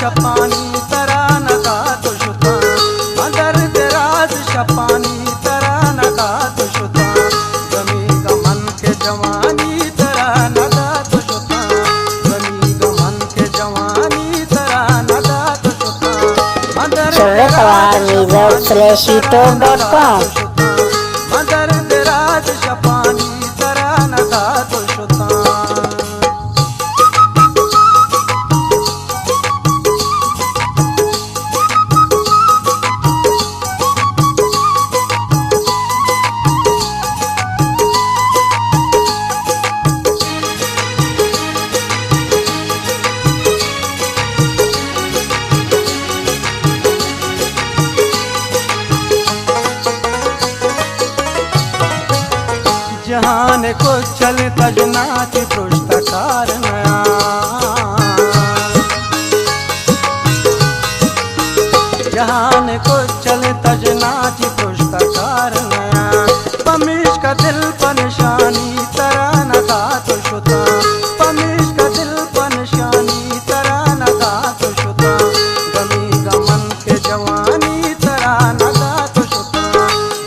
शपानी तरा नका तो शुता मदर दराज शपानी तरा नका तो शुता गमी गमन के जवानी तरा नका तो शुता गमी गमन के जवानी तरा नका तो शुता मदर Showtime.com मदर दराज शपानी तरा नका तो शुता जहान को चल तजनाति पृष्ठकार नया जहान को चल तजनाति पृष्ठकार नया पमिश का दिल परेशानी तरा नका तो शुता पमिश का दिल परेशानी तरा नका तो शुता गमी गमन के जवानी तरा नका तो शुता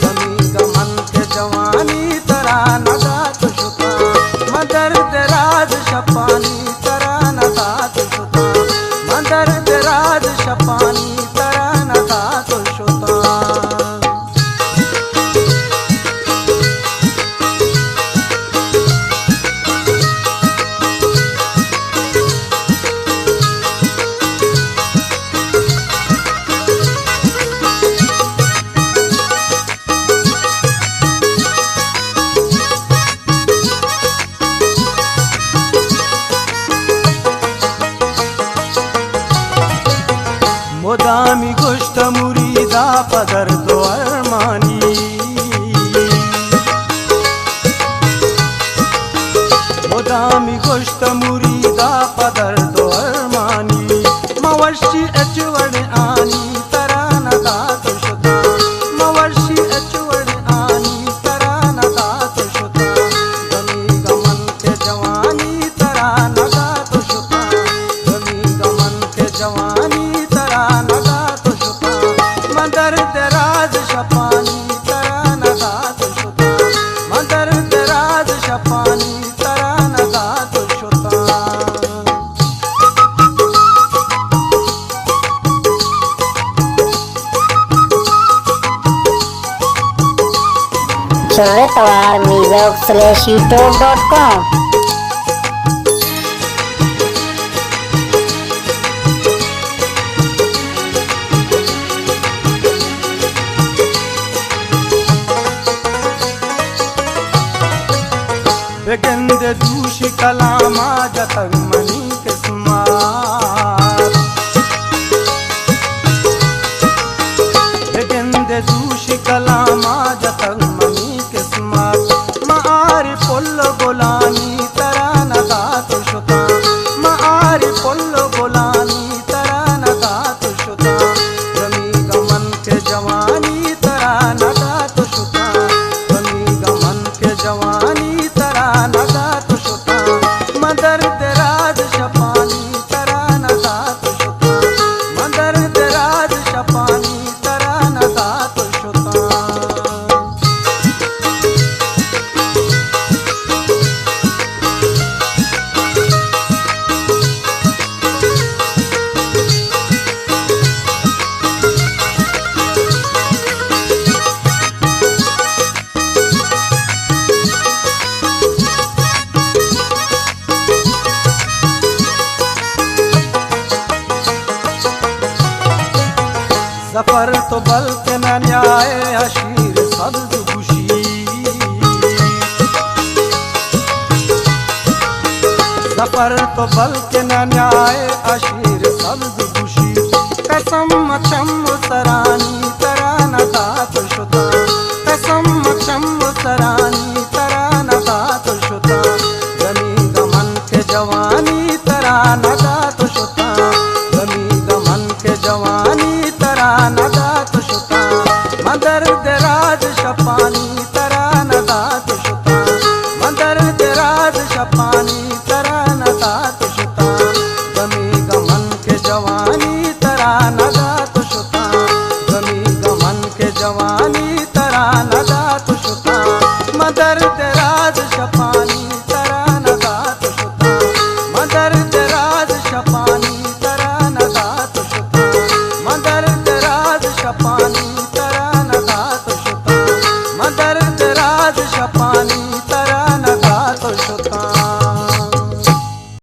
गमी गमन के जवानी तरा नका तो शुता मदर दराज शपानी तरा नका तो शुता मदर दराज शपानी तरा नका तो शुता मोदामी गोश्त मुरीदा पदर दो अरमानी मोदामी गोश्त मुरीदा पदर दो अरमानी मवशी अचवड़ आनी तरा नका तो शुता मवशी अचवड़ आनी तरा नका तो शुता गमी गमन के जवानी तरा नका तो शुता गमी गमन के जवानी तरा नका तो शुता मदर दराज शपानी तरा नका तो शुता मदर दराज शपानी तरा नका तो शुता Showtime.com बेगंद दूष कलामा जतग मनी किस्मात बेगंद दूष कलामा जतग मनी किस्मात मारी पुल गोलानी तरा नका तो शुता मारी पुल गोलानी तरा नका तो शुता गमी गमन के जवानी तरा नका तो शुता गमी गमन के जवानी तरा नका तो शुता मदर दराज शपानी तरा नका तो शुता मदर दराज शपानी तरा नका तो शुता सफर तो बल के न न्याय अशीर सब्ज खुशी सफर तो बल के न न्याय अशीर सब्ज खुशी कसम चम सरानी तरा नका तो शुता कसम चम सरानी तरा नका तो शुता गमी गमन के जवानी तरा नका तो शुता गमी गमन के जवानी तरा नका तो शुता मदर दराज शपानी तरा नका तो शुता मदर दराज शपानी तरा नका तो शुता गमी गमन के जवानी तराना